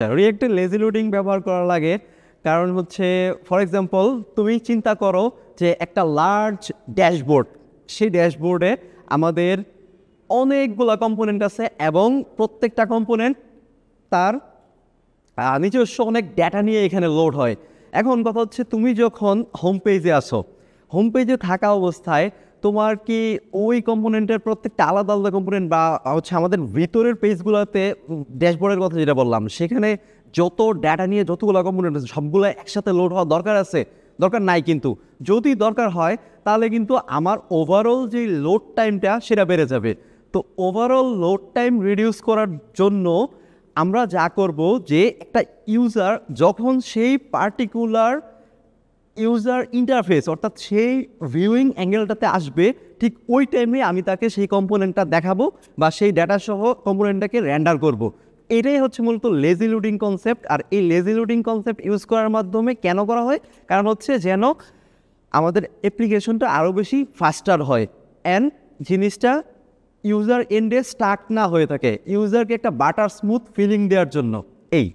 রিয়েক্টে lazy loading ব্যবহার করা লাগে কারণ হচ্ছে ফর এক্সাম্পল তুমি চিন্তা করো যে একটা লার্জ ড্যাশবোর্ড, সেই ড্যাশবোর্ডে আমাদের অনেকগুলো কম্পোনেন্ট আছে এবং প্রত্যেকটা কম্পোনেন্ট তার নিজস্ব অনেক ডেটা নিয়ে এখানে লোড হয়। এখন কথা হচ্ছে তুমি যখন হোম পেজে আসো, হোম পেজে থাকা অবস্থায় তোমার কি ওই কম্পোনেন্টের প্রত্যেকটা আলাদা আলাদা কম্পোনেন্ট বা হচ্ছে আমাদের ভিতরের পেজগুলোতে ড্যাশবোর্ডের কথা যেটা বললাম সেখানে যত ডেটা নিয়ে যতগুলো কম্পোনেন্ট আছে সবগুলো একসাথে লোড হওয়া দরকার আছে? দরকার নাই। কিন্তু যদি দরকার হয় তাহলে কিন্তু আমার ওভারঅল যে লোড টাইমটা সেটা বেড়ে যাবে। তো ওভারঅল লোড টাইম রিডিউস করার জন্য আমরা যা করব যে একটা ইউজার যখন সেই পার্টিকুলার ইউজার ইন্টারফেস অর্থাৎ সেই ভিউইং অ্যাঙ্গেলটাতে আসবে ঠিক ওই টাইমে আমি তাকে সেই কম্পোনেন্টটা দেখাবো বা সেই ডেটা সহ কম্পোনেন্টটাকে রেন্ডার করব। এটাই হচ্ছে মূলত লেজি লোডিং কনসেপ্ট। আর এই লেজি লোডিং কনসেপ্ট ইউজ করার মাধ্যমে কেন করা হয়? কারণ হচ্ছে যেন আমাদের অ্যাপ্লিকেশনটা আরও বেশি ফাস্টার হয় অ্যান্ড জিনিসটা ইউজার এন্ডে স্টাক না হয়ে থাকে, ইউজারকে একটা বাটার স্মুথ ফিলিং দেওয়ার জন্য। এই